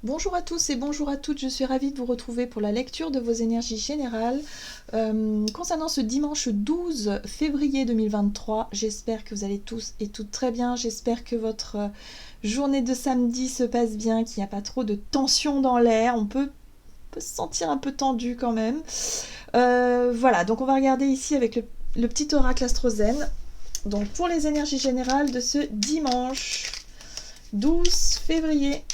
Bonjour à tous et bonjour à toutes, je suis ravie de vous retrouver pour la lecture de vos énergies générales. Concernant ce dimanche 12 février 2023, j'espère que vous allez tous et toutes très bien, j'espère que votre journée de samedi se passe bien, qu'il n'y a pas trop de tension dans l'air, on peut se sentir un peu tendu quand même. Voilà, donc on va regarder ici avec le petit oracle astrozène. Donc pour les énergies générales de ce dimanche 12 février.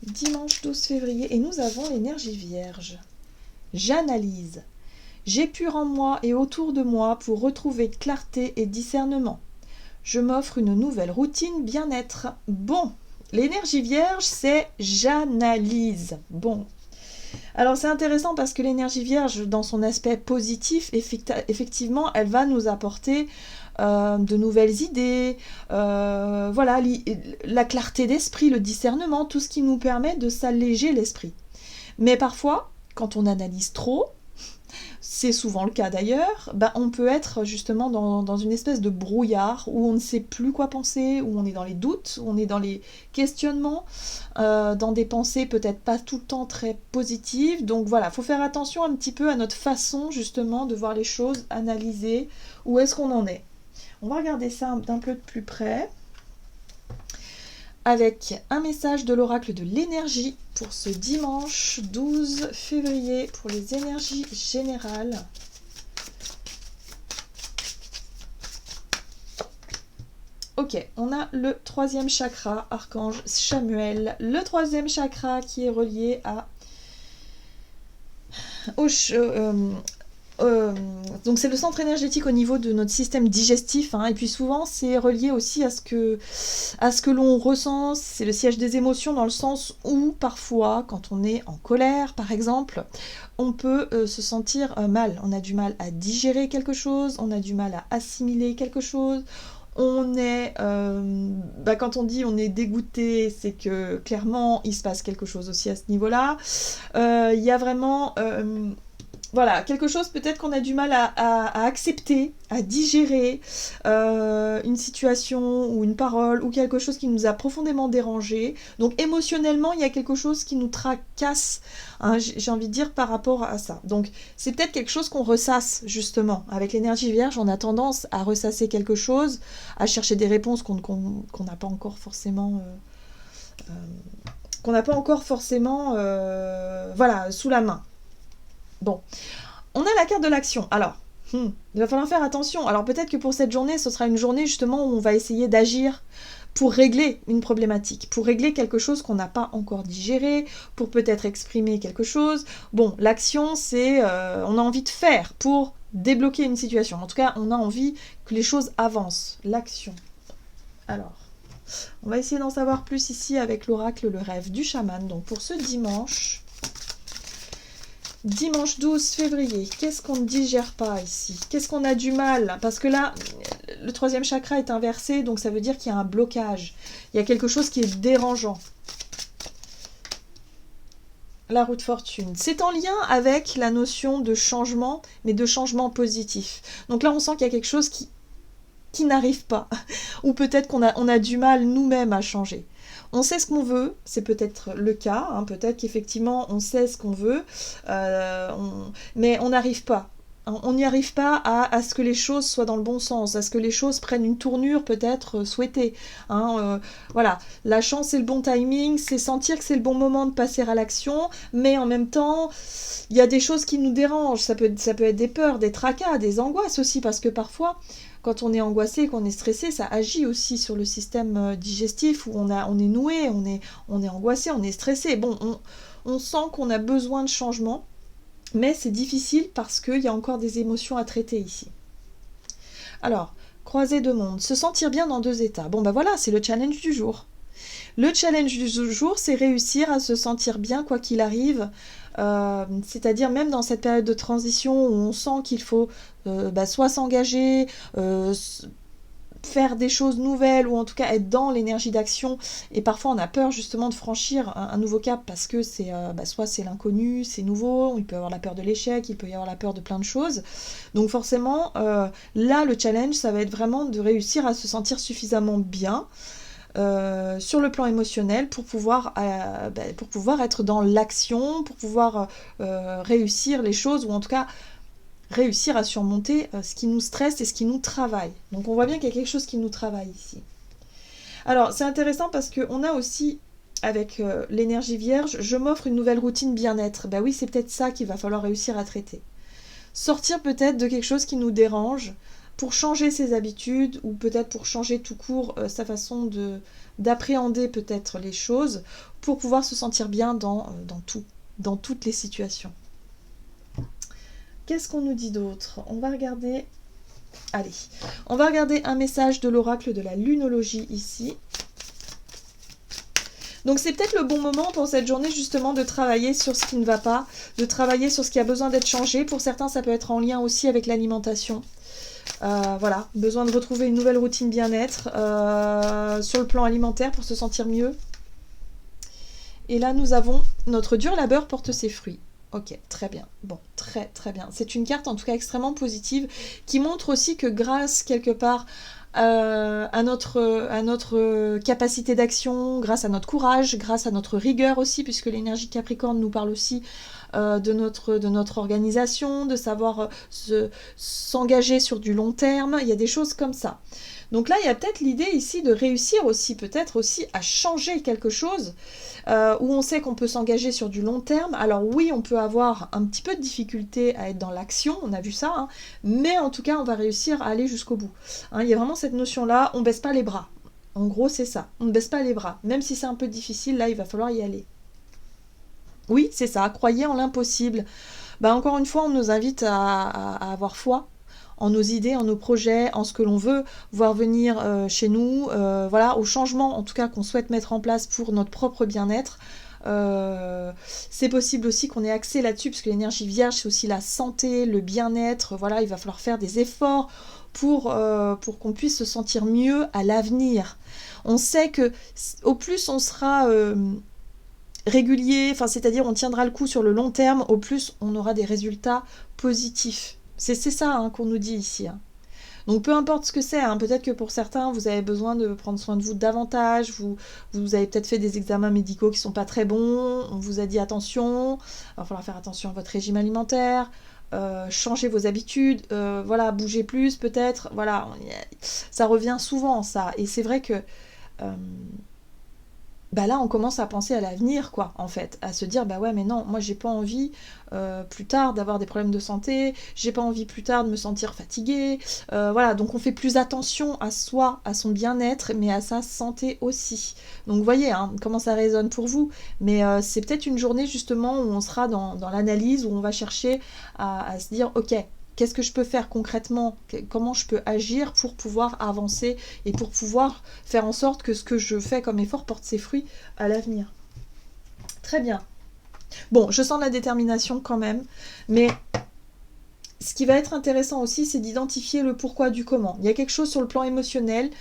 Dimanche 12 février, et nous avons l'énergie vierge. J'analyse. J'épure en moi et autour de moi pour retrouver clarté et discernement. Je m'offre une nouvelle routine bien-être. Bon, l'énergie vierge, c'est j'analyse. Bon. Alors c'est intéressant parce que l'énergie vierge, dans son aspect positif, effectivement, elle va nous apporter de nouvelles idées, voilà, la clarté d'esprit, le discernement, tout ce qui nous permet de s'alléger l'esprit. Mais parfois, quand on analyse trop, c'est souvent le cas d'ailleurs, on peut être justement dans une espèce de brouillard où on ne sait plus quoi penser, où on est dans les doutes, où on est dans les questionnements, dans des pensées peut-être pas tout le temps très positives. Donc voilà, il faut faire attention un petit peu à notre façon justement de voir les choses, analyser où est-ce qu'on en est. On va regarder ça d'un peu de plus près avec un message de l'oracle de l'énergie pour ce dimanche 12 février pour les énergies générales. Ok, on a le troisième chakra, archange Chamuel. Le troisième chakra qui est relié donc c'est le centre énergétique au niveau de notre système digestif, et puis souvent c'est relié aussi à ce que l'on ressent, c'est le siège des émotions dans le sens où parfois quand on est en colère par exemple, on peut se sentir mal, on a du mal à digérer quelque chose, on a du mal à assimiler quelque chose, on est, quand on dit on est dégoûté, c'est que clairement il se passe quelque chose aussi à ce niveau-là, il y a vraiment... voilà, quelque chose peut-être qu'on a du mal à accepter, à digérer, une situation ou une parole ou quelque chose qui nous a profondément dérangé. Donc émotionnellement, il y a quelque chose qui nous tracasse, j'ai envie de dire, par rapport à ça. Donc c'est peut-être quelque chose qu'on ressasse justement. Avec l'énergie vierge, on a tendance à ressasser quelque chose, à chercher des réponses qu'on n'a pas encore forcément... voilà, sous la main. Bon, on a la carte de l'action. Alors, il va falloir faire attention. Alors peut-être que pour cette journée, ce sera une journée justement où on va essayer d'agir pour régler une problématique, pour régler quelque chose qu'on n'a pas encore digéré, pour peut-être exprimer quelque chose. Bon, l'action, c'est... on a envie de faire pour débloquer une situation. En tout cas, on a envie que les choses avancent. L'action. Alors, on va essayer d'en savoir plus ici avec l'oracle, le rêve du chaman. Donc pour ce dimanche... Dimanche 12 février, qu'est-ce qu'on ne digère pas ici? Qu'est-ce qu'on a du mal? Parce que là, le troisième chakra est inversé, donc ça veut dire qu'il y a un blocage. Il y a quelque chose qui est dérangeant. La roue de fortune. C'est en lien avec la notion de changement, mais de changement positif. Donc là, on sent qu'il y a quelque chose qui n'arrive pas. Ou peut-être qu'on a du mal nous-mêmes à changer. On sait ce qu'on veut, c'est peut-être le cas, peut-être qu'effectivement on sait ce qu'on veut, mais on n'arrive pas. On n'y arrive pas à ce que les choses soient dans le bon sens, à ce que les choses prennent une tournure peut-être souhaitée. Voilà, la chance et le bon timing, c'est sentir que c'est le bon moment de passer à l'action, mais en même temps, il y a des choses qui nous dérangent. Ça peut être des peurs, des tracas, des angoisses aussi, parce que parfois... Quand on est angoissé, qu'on est stressé, ça agit aussi sur le système digestif où on est noué, on est angoissé, on est stressé. Bon, on sent qu'on a besoin de changement, mais c'est difficile parce qu'il y a encore des émotions à traiter ici. Alors, croisée de monde, se sentir bien dans deux états. Bon, voilà, c'est le challenge du jour. Le challenge du jour, c'est réussir à se sentir bien quoi qu'il arrive, c'est-à-dire même dans cette période de transition où on sent qu'il faut soit s'engager, faire des choses nouvelles ou en tout cas être dans l'énergie d'action, et parfois on a peur justement de franchir un nouveau cap parce que c'est soit c'est l'inconnu, c'est nouveau, il peut y avoir la peur de l'échec, il peut y avoir la peur de plein de choses, donc forcément là le challenge ça va être vraiment de réussir à se sentir suffisamment bien sur le plan émotionnel pour pouvoir être dans l'action, pour pouvoir réussir les choses, ou en tout cas réussir à surmonter ce qui nous stresse et ce qui nous travaille. Donc on voit bien qu'il y a quelque chose qui nous travaille ici. Alors c'est intéressant parce qu'on a aussi, avec l'énergie vierge, je m'offre une nouvelle routine bien-être. Ben oui, c'est peut-être ça qu'il va falloir réussir à traiter. Sortir peut-être de quelque chose qui nous dérange pour changer ses habitudes, ou peut-être pour changer tout court sa façon d'appréhender peut-être les choses, pour pouvoir se sentir bien dans toutes les situations. Qu'est-ce qu'on nous dit d'autre? On va regarder un message de l'oracle de la lunologie ici. Donc c'est peut-être le bon moment pour cette journée justement de travailler sur ce qui ne va pas, de travailler sur ce qui a besoin d'être changé. Pour certains, ça peut être en lien aussi avec l'alimentation. Voilà, besoin de retrouver une nouvelle routine bien-être sur le plan alimentaire pour se sentir mieux. Et là, nous avons notre dur labeur porte ses fruits. Ok, très bien. Bon, très très bien. C'est une carte en tout cas extrêmement positive qui montre aussi que grâce quelque part à notre capacité d'action, grâce à notre courage, grâce à notre rigueur aussi, puisque l'énergie Capricorne nous parle aussi de notre organisation, de savoir s'engager sur du long terme. Il y a des choses comme ça. Donc là, il y a peut-être l'idée ici de réussir aussi, peut-être aussi à changer quelque chose où on sait qu'on peut s'engager sur du long terme. Alors oui, on peut avoir un petit peu de difficulté à être dans l'action, on a vu ça, hein, mais en tout cas, on va réussir à aller jusqu'au bout. Hein, il y a vraiment cette notion-là, on baisse pas les bras. En gros, c'est ça, on ne baisse pas les bras. Même si c'est un peu difficile, là, il va falloir y aller. Oui, c'est ça, croyez en l'impossible. Encore une fois, on nous invite à avoir foi en nos idées, en nos projets, en ce que l'on veut voir venir chez nous, voilà, au changement en tout cas qu'on souhaite mettre en place pour notre propre bien-être. C'est possible aussi qu'on ait accès là-dessus, parce que l'énergie vierge, c'est aussi la santé, le bien-être, voilà, il va falloir faire des efforts pour qu'on puisse se sentir mieux à l'avenir. On sait que au plus on sera régulier, c'est-à-dire on tiendra le coup sur le long terme, au plus on aura des résultats positifs. C'est ça hein, qu'on nous dit ici. Hein. Donc peu importe ce que c'est, hein, peut-être que pour certains, vous avez besoin de prendre soin de vous davantage, vous avez peut-être fait des examens médicaux qui ne sont pas très bons, on vous a dit attention, il va falloir faire attention à votre régime alimentaire, changer vos habitudes, voilà, bouger plus peut-être, voilà, ça revient souvent ça, et c'est vrai que là on commence à penser à l'avenir quoi en fait, à se dire ouais mais non, moi j'ai pas envie plus tard d'avoir des problèmes de santé, j'ai pas envie plus tard de me sentir fatiguée, voilà, donc on fait plus attention à soi, à son bien-être, mais à sa santé aussi. Donc vous voyez hein, comment ça résonne pour vous, mais c'est peut-être une journée justement où on sera dans l'analyse, où on va chercher à se dire ok, qu'est-ce que je peux faire concrètement? Comment je peux agir pour pouvoir avancer et pour pouvoir faire en sorte que ce que je fais comme effort porte ses fruits à l'avenir? Très bien. Bon, je sens la détermination quand même, mais ce qui va être intéressant aussi, c'est d'identifier le pourquoi du comment. Il y a quelque chose sur le plan émotionnel.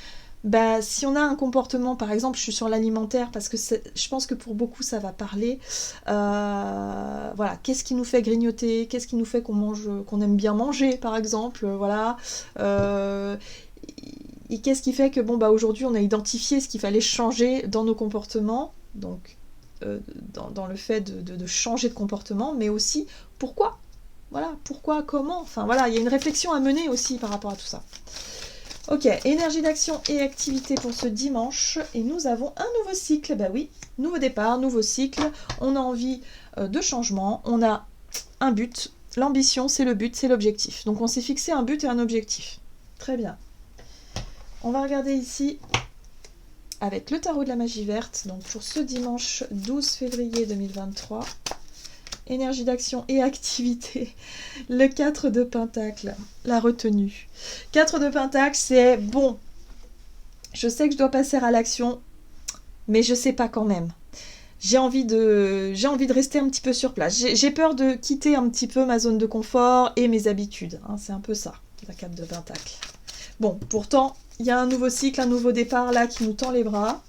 Si on a un comportement, par exemple, je suis sur l'alimentaire parce que je pense que pour beaucoup ça va parler. Voilà, qu'est-ce qui nous fait grignoter, qu'est-ce qui nous fait qu'on aime bien manger, par exemple, voilà. Et qu'est-ce qui fait que aujourd'hui on a identifié ce qu'il fallait changer dans nos comportements, donc dans le fait de changer de comportement, mais aussi pourquoi. Voilà, pourquoi, comment, enfin voilà, il y a une réflexion à mener aussi par rapport à tout ça. Ok, énergie d'action et activité pour ce dimanche. Et nous avons un nouveau cycle. Oui, nouveau départ, nouveau cycle. On a envie de changement. On a un but. L'ambition, c'est le but, c'est l'objectif. Donc on s'est fixé un but et un objectif. Très bien. On va regarder ici avec le tarot de la magie verte. Donc pour ce dimanche 12 février 2023. Énergie d'action et activité, le 4 de Pentacle, la retenue. 4 de Pentacle, c'est bon, je sais que je dois passer à l'action, mais je sais pas quand même. J'ai envie de rester un petit peu sur place. J'ai peur de quitter un petit peu ma zone de confort et mes habitudes. Hein, c'est un peu ça, la 4 de Pentacle. Bon, pourtant, il y a un nouveau cycle, un nouveau départ là qui nous tend les bras.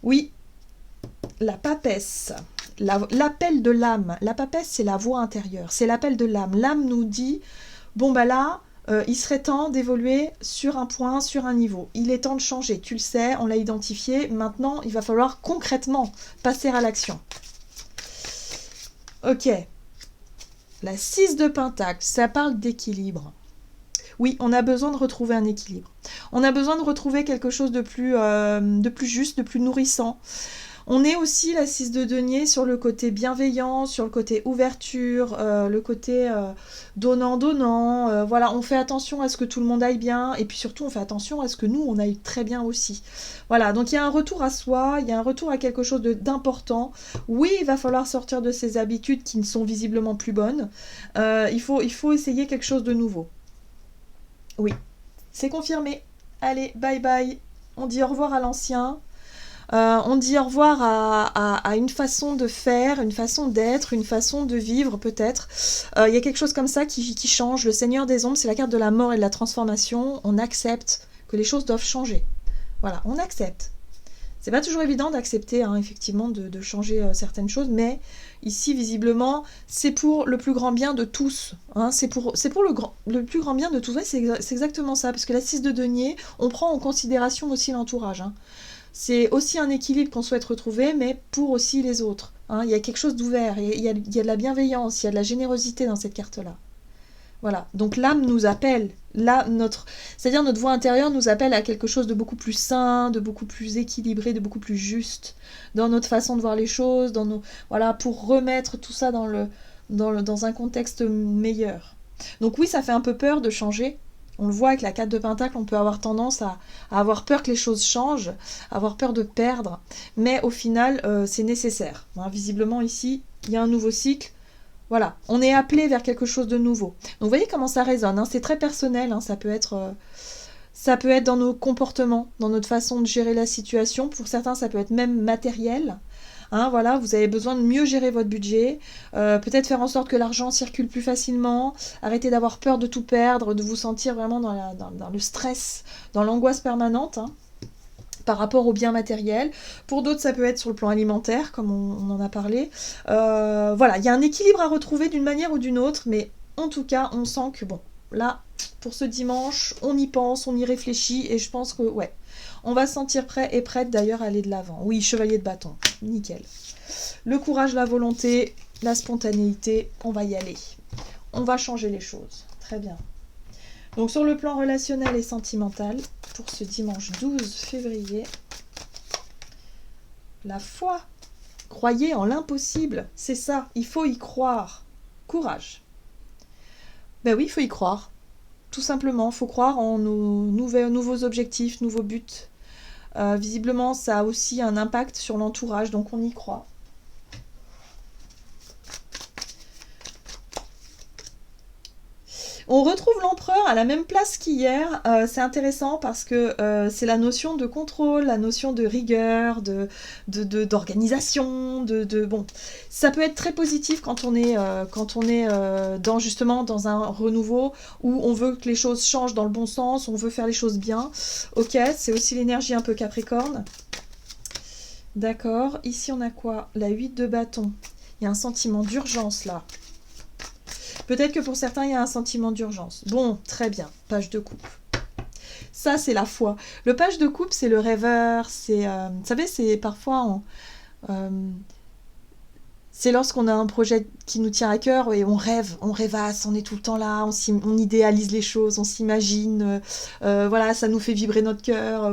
Oui, la papesse. L'appel de l'âme. La papesse, c'est la voix intérieure. C'est l'appel de l'âme. L'âme nous dit, là, il serait temps d'évoluer sur un point, sur un niveau. Il est temps de changer, tu le sais, on l'a identifié. Maintenant, il va falloir concrètement passer à l'action. Ok, la 6 de Pentacle, ça parle d'équilibre. Oui, on a besoin de retrouver un équilibre. On a besoin de retrouver quelque chose de plus juste, de plus nourrissant. On est aussi, la 6 de denier, sur le côté bienveillant, sur le côté ouverture, le côté donnant-donnant. Voilà, on fait attention à ce que tout le monde aille bien, et puis surtout, on fait attention à ce que nous, on aille très bien aussi. Voilà, donc il y a un retour à soi, il y a un retour à quelque chose d'important. Oui, il va falloir sortir de ces habitudes qui ne sont visiblement plus bonnes. Il faut essayer quelque chose de nouveau. Oui, c'est confirmé. Allez, bye bye. On dit au revoir à l'ancien. On dit au revoir à une façon de faire, une façon d'être, une façon de vivre peut-être. Il y a quelque chose comme ça qui change. Le Seigneur des Ombres, c'est la carte de la mort et de la transformation. On accepte que les choses doivent changer. Voilà, on accepte. C'est pas toujours évident d'accepter, hein, effectivement, de changer certaines choses, mais ici, visiblement, c'est pour le plus grand bien de tous. Hein, c'est pour le plus grand bien de tous. Ouais, c'est exactement ça, parce que la 6 de denier, on prend en considération aussi l'entourage. Hein. C'est aussi un équilibre qu'on souhaite retrouver, mais pour aussi les autres. Hein. Il y a quelque chose d'ouvert, il y a de la bienveillance, il y a de la générosité dans cette carte-là. Voilà, donc l'âme nous appelle, c'est-à-dire notre voix intérieure nous appelle à quelque chose de beaucoup plus sain, de beaucoup plus équilibré, de beaucoup plus juste dans notre façon de voir les choses, voilà, pour remettre tout ça dans un contexte meilleur. Donc oui, ça fait un peu peur de changer. On le voit avec la 4 de Pentacle, on peut avoir tendance à avoir peur que les choses changent, avoir peur de perdre, mais au final, c'est nécessaire. Hein, visiblement ici, il y a un nouveau cycle. Voilà, on est appelé vers quelque chose de nouveau. Donc vous voyez comment ça résonne, hein, c'est très personnel, hein, ça peut être dans nos comportements, dans notre façon de gérer la situation. Pour certains, ça peut être même matériel. Hein, voilà, vous avez besoin de mieux gérer votre budget, peut-être faire en sorte que l'argent circule plus facilement, arrêter d'avoir peur de tout perdre, de vous sentir vraiment dans le stress, dans l'angoisse permanente. Hein, par rapport aux biens matériels. Pour d'autres, ça peut être sur le plan alimentaire, comme on en a parlé. Voilà, il y a un équilibre à retrouver d'une manière ou d'une autre, mais en tout cas, on sent que, bon, là, pour ce dimanche, on y pense, on y réfléchit, et je pense que, ouais, on va se sentir prêt et prête d'ailleurs à aller de l'avant. Oui, chevalier de bâton, nickel. Le courage, la volonté, la spontanéité, on va y aller. On va changer les choses. Très bien. Donc sur le plan relationnel et sentimental, pour ce dimanche 12 février, la foi. Croyez en l'impossible, c'est ça, il faut y croire. Courage. Ben oui, il faut y croire. Tout simplement, il faut croire en nos nouveaux objectifs, nouveaux buts. Visiblement, ça a aussi un impact sur l'entourage, donc on y croit. On retrouve l'empereur à la même place qu'hier. C'est intéressant parce que c'est la notion de contrôle, la notion de rigueur, d'organisation, bon. Ça peut être très positif quand on est justement dans un renouveau où on veut que les choses changent dans le bon sens, on veut faire les choses bien. Ok, c'est aussi l'énergie un peu Capricorne. D'accord, ici on a quoi? La 8 de bâton. Il y a un sentiment d'urgence là. Peut-être que pour certains, il y a un sentiment d'urgence. Bon, très bien. Page de coupe. Ça, c'est la foi. Le page de coupe, c'est le rêveur. C'est, vous savez, c'est parfois... c'est lorsqu'on a un projet qui nous tient à cœur et on rêve, on rêvasse, on est tout le temps là, on idéalise les choses, on s'imagine. Voilà, ça nous fait vibrer notre cœur.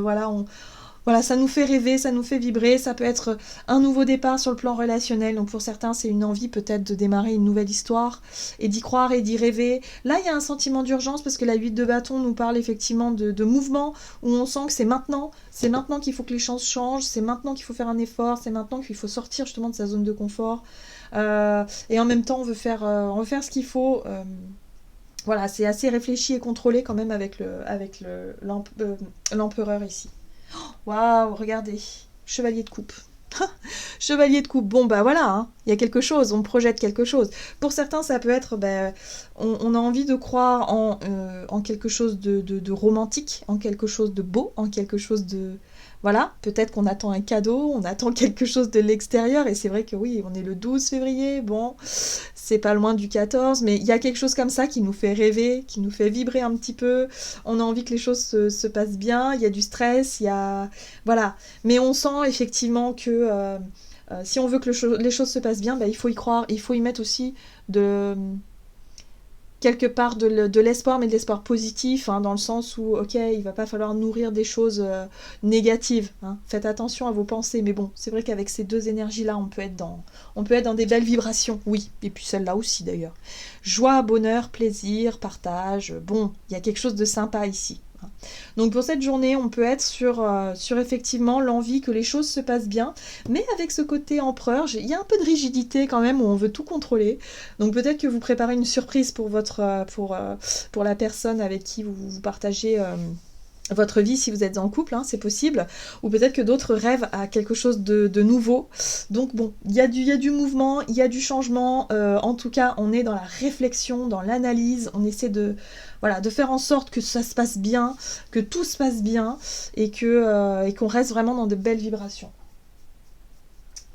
Voilà, ça nous fait rêver, ça nous fait vibrer, ça peut être un nouveau départ sur le plan relationnel. Donc pour certains, c'est une envie peut-être de démarrer une nouvelle histoire et d'y croire et d'y rêver. Là, il y a un sentiment d'urgence parce que la 8 de bâton nous parle effectivement de mouvement où on sent que c'est maintenant qu'il faut que les choses changent, c'est maintenant qu'il faut faire un effort, c'est maintenant qu'il faut sortir justement de sa zone de confort. Et en même temps, on veut faire ce qu'il faut. Voilà, c'est assez réfléchi et contrôlé quand même avec l'empereur ici. Waouh, regardez, chevalier de coupe. Chevalier de coupe, bon bah voilà, hein, y a quelque chose, on projette quelque chose. Pour certains, ça peut être, on a envie de croire en quelque chose de romantique, en quelque chose de beau, en quelque chose de... voilà, peut-être qu'on attend un cadeau, on attend quelque chose de l'extérieur, et c'est vrai que oui, on est le 12 février, bon, c'est pas loin du 14, mais il y a quelque chose comme ça qui nous fait rêver, qui nous fait vibrer un petit peu, on a envie que les choses se passent bien, il y a du stress, il y a... Voilà, mais on sent effectivement que si on veut que les choses se passent bien, bah, il faut y croire, il faut y mettre aussi de quelque part de l'espoir, mais de l'espoir positif, hein, dans le sens où, ok, il va pas falloir nourrir des choses négatives. Hein. Faites attention à vos pensées, mais bon, c'est vrai qu'avec ces deux énergies-là, on peut être dans des belles vibrations, oui, et puis celle-là aussi d'ailleurs. Joie, bonheur, plaisir, partage, bon, il y a quelque chose de sympa ici. Donc pour cette journée, on peut être sur effectivement l'envie que les choses se passent bien, mais avec ce côté empereur, il y a un peu de rigidité quand même où on veut tout contrôler. Donc peut-être que vous préparez une surprise pour pour la personne avec qui vous partagez votre vie si vous êtes en couple, hein, c'est possible, ou peut-être que d'autres rêvent à quelque chose de nouveau. Donc bon, il y a du mouvement, il y a du changement, en tout cas on est dans la réflexion, dans l'analyse, on essaie de faire en sorte que ça se passe bien, que tout se passe bien, et qu'on reste vraiment dans de belles vibrations.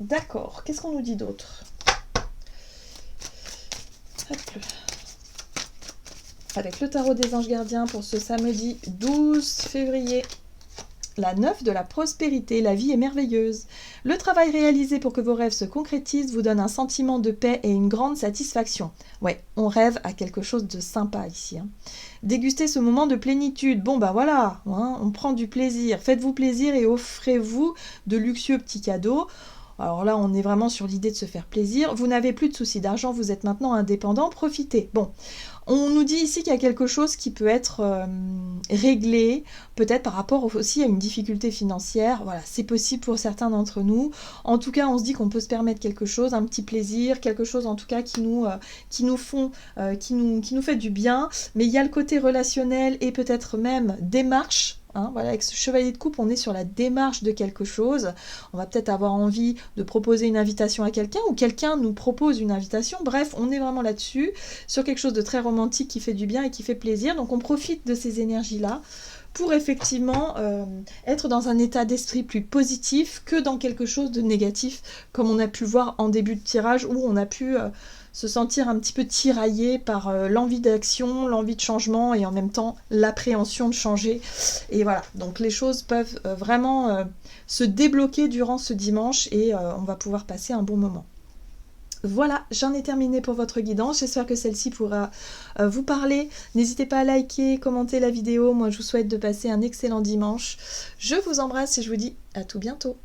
D'accord, qu'est-ce qu'on nous dit d'autre ? Hop. Avec le tarot des anges gardiens pour ce samedi 12 février. La 9 de la prospérité, la vie est merveilleuse. Le travail réalisé pour que vos rêves se concrétisent vous donne un sentiment de paix et une grande satisfaction. Ouais, on rêve à quelque chose de sympa ici. Hein. Dégustez ce moment de plénitude. Bon bah voilà, hein, on prend du plaisir. Faites-vous plaisir et offrez-vous de luxueux petits cadeaux. Alors là, on est vraiment sur l'idée de se faire plaisir. Vous n'avez plus de soucis d'argent, vous êtes maintenant indépendant, profitez. Bon, on nous dit ici qu'il y a quelque chose qui peut être réglé, peut-être par rapport aussi à une difficulté financière. Voilà, c'est possible pour certains d'entre nous. En tout cas, on se dit qu'on peut se permettre quelque chose, un petit plaisir, quelque chose en tout cas qui nous fait du bien. Mais il y a le côté relationnel et peut-être même démarche. Hein, voilà, avec ce chevalier de coupe, on est sur la démarche de quelque chose. On va peut-être avoir envie de proposer une invitation à quelqu'un ou quelqu'un nous propose une invitation. Bref, on est vraiment là-dessus, sur quelque chose de très romantique qui fait du bien et qui fait plaisir. Donc on profite de ces énergies-là pour effectivement être dans un état d'esprit plus positif que dans quelque chose de négatif, comme on a pu voir en début de tirage, où on a pu se sentir un petit peu tiraillé par l'envie d'action, l'envie de changement et en même temps l'appréhension de changer. Et voilà, donc les choses peuvent vraiment se débloquer durant ce dimanche et on va pouvoir passer un bon moment. Voilà, j'en ai terminé pour votre guidance. J'espère que celle-ci pourra vous parler. N'hésitez pas à liker, commenter la vidéo. Moi, je vous souhaite de passer un excellent dimanche. Je vous embrasse et je vous dis à tout bientôt.